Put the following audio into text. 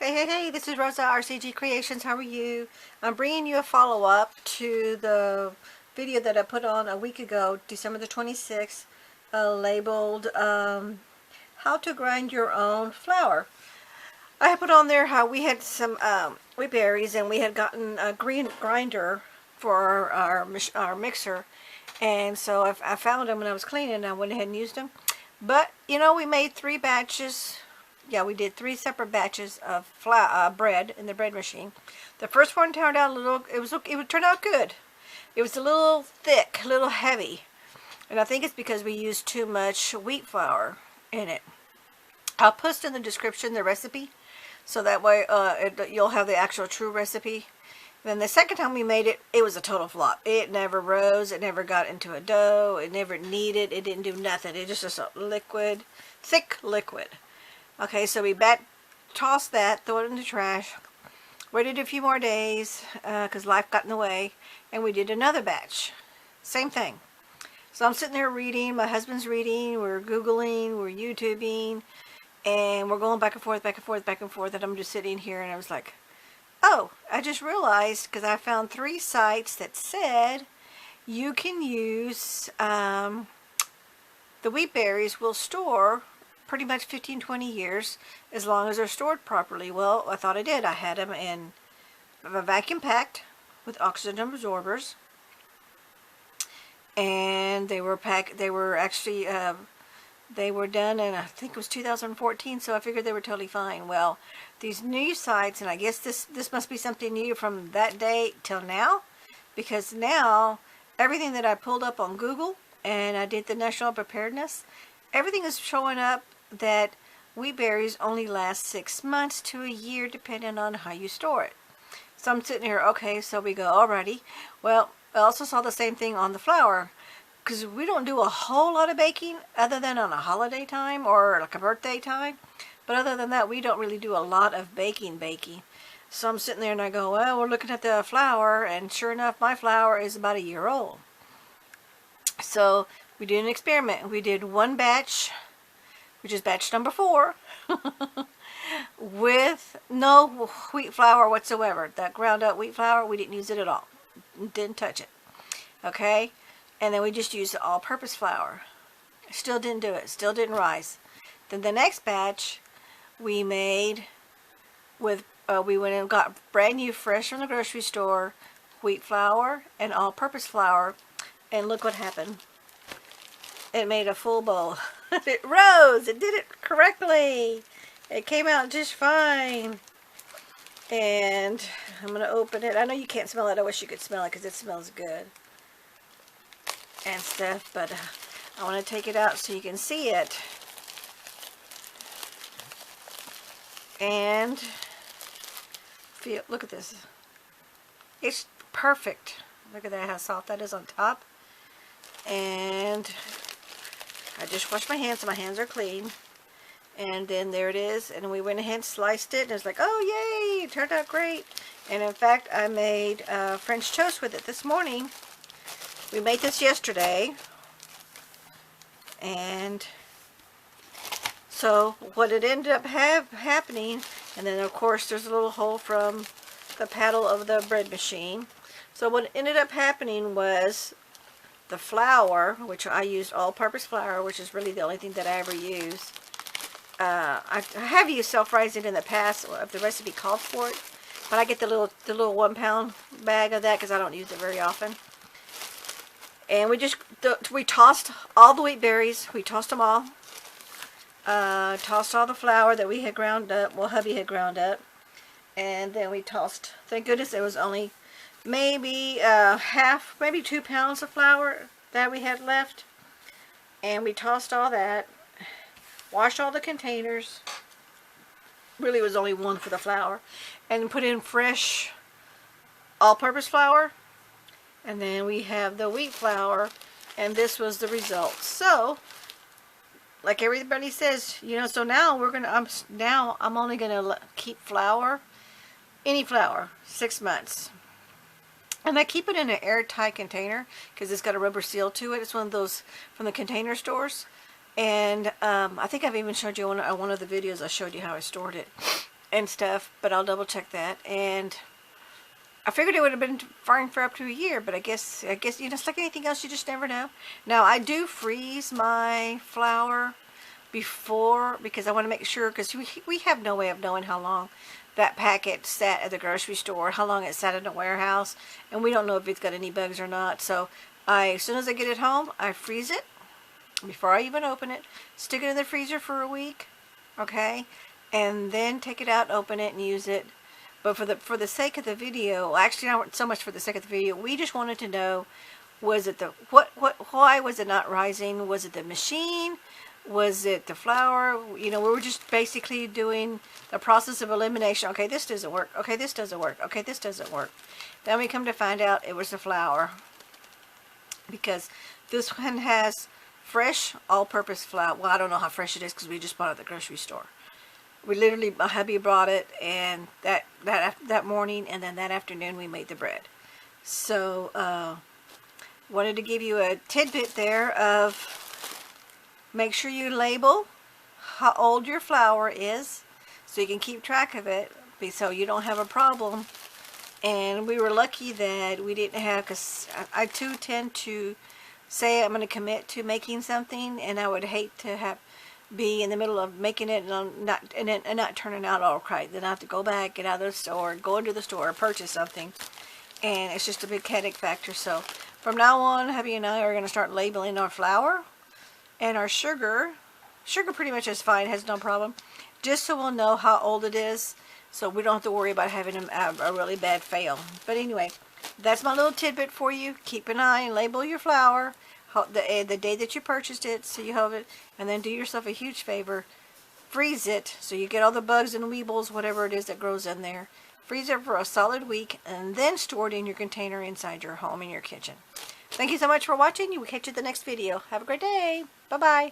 Hey, this is Rosa RCG Creations. How are you? I'm bringing you a follow-up to the video that I put on a week ago, December the 26th, labeled How to Grind Your Own Flour. I put on there how we had some wheat berries, and we had gotten a green grinder for our mixer, and so I found them when I was cleaning, and I went ahead and used them. But, you know, we made 3 batches. Yeah, we did 3 separate batches of bread in the bread machine. The first one turned out a little, it would turn out good. It was a little thick, a little heavy. And I think it's because we used too much wheat flour in it. I'll post in the description the recipe, so that way you'll have the actual true recipe. Then the second time we made it, it was a total flop. It never rose, it never got into a dough, it never kneaded, it didn't do nothing. It just was a liquid, thick liquid. Okay, so we tossed that, threw it in the trash, waited a few more days because life got in the way, and we did another batch. Same thing. So I'm sitting there reading, my husband's reading, we're Googling, we're YouTubing, and we're going back and forth, back and forth, back and forth, and I'm just sitting here, and I was like, oh, I just realized, because I found 3 sites that said you can use the wheat berries will store pretty much 15-20 years as long as they're stored properly. Well, I thought I did. I had them in a vacuum packed with oxygen absorbers, and they were packed. They were actually they were done in, I think it was 2014, so I figured they were totally fine. Well, these new sites, and I guess this must be something new from that day till now, because now everything that I pulled up on Google and I did the national preparedness, everything is showing up that wheat berries only last 6 months to a year depending on how you store it. So I'm sitting here, okay, so we go, alrighty. Well, I also saw the same thing on the flour, because we don't do a whole lot of baking other than on a holiday time or like a birthday time. But other than that, we don't really do a lot of baking. So I'm sitting there and I go, well, we're looking at the flour, and sure enough, my flour is about a year old. So we did an experiment. We did 1 batch, which is batch number 4, with no wheat flour whatsoever. That ground up wheat flour, we didn't use it at all. Didn't touch it. Okay? And then we just used all-purpose flour. Still didn't do it. Still didn't rise. Then the next batch we made with, we went and got brand new, fresh from the grocery store, wheat flour and all-purpose flour. And look what happened. It made a full bowl. It rose. It did it correctly. It came out just fine. And I'm going to open it. I know you can't smell it. I wish you could smell it because it smells good and stuff. But I want to take it out so you can see it. And feel, look at this. It's perfect. Look at that, how soft that is on top. And I just washed my hands, so my hands are clean. And then there it is. And we went ahead and sliced it. And it's like, oh, yay, it turned out great. And in fact, I made French toast with it this morning. We made this yesterday. And so what it ended up happening, and then of course there's a little hole from the paddle of the bread machine. So what ended up happening was the flour, which I used all-purpose flour, which is really the only thing that I ever use. I have used self-rising in the past if the recipe calls for it, but I get the little 1-pound bag of that because I don't use it very often. And we tossed all the wheat berries. We tossed them all. Tossed all the flour that we had ground up. Well, hubby had ground up. And then we tossed, thank goodness there was only maybe maybe 2 pounds of flour that we had left. And we tossed all that. Washed all the containers. Really, it was only 1 for the flour. And put in fresh all-purpose flour. And then we have the wheat flour. And this was the result. So, like everybody says, you know, so now I'm only gonna keep flour, any flour, 6 months. And I keep it in an airtight container because it's got a rubber seal to it. It's one of those from the container stores. And I think I've even showed you on one of the videos, I showed you how I stored it. and stuff, but I'll double check that. And I figured it would have been fine for up to a year, but I guess you know, it's like anything else, you just never know. Now I do freeze my flour before, because I want to make sure, because we have no way of knowing how long that packet sat at the grocery store, how long it sat in a warehouse, and we don't know if it's got any bugs or not. So as soon as I get it home, I freeze it before I even open it, stick it in the freezer for a week, okay, and then take it out, open it, and use it. But for the sake of the video, actually not so much for the sake of the video, we just wanted to know, was it why was it not rising? Was it the machine? Was it the flour? You know, we were just basically doing the process of elimination. Okay, this doesn't work. Okay, this doesn't work. Okay, this doesn't work. Then we come to find out it was the flour, because this one has fresh all-purpose flour. Well, I don't know how fresh it is because we just bought it at the grocery store. We literally, my hubby brought it, and that morning, and then that afternoon we made the bread. So wanted to give you a tidbit there of, make sure you label how old your flour is so you can keep track of it, so you don't have a problem. And we were lucky that we didn't have, because I too tend to say I'm going to commit to making something, and I would hate to be in the middle of making it and not turning out all right. Then I have to go back, get out of the store, go into the store, purchase something, and it's just a big headache factor. So from now on, hubby and I are going to start labeling our flour and our sugar. Sugar pretty much is fine, has no problem, just so we'll know how old it is, so we don't have to worry about having a really bad fail. But anyway, that's my little tidbit for you. Keep an eye and label your flour the day that you purchased it, so you have it, and then do yourself a huge favor, freeze it so you get all the bugs and weebles, whatever it is that grows in there. Freeze it for a solid week, and then store it in your container inside your home, in your kitchen. Thank you so much for watching. You will catch you in the next video. Have a great day. Bye-bye.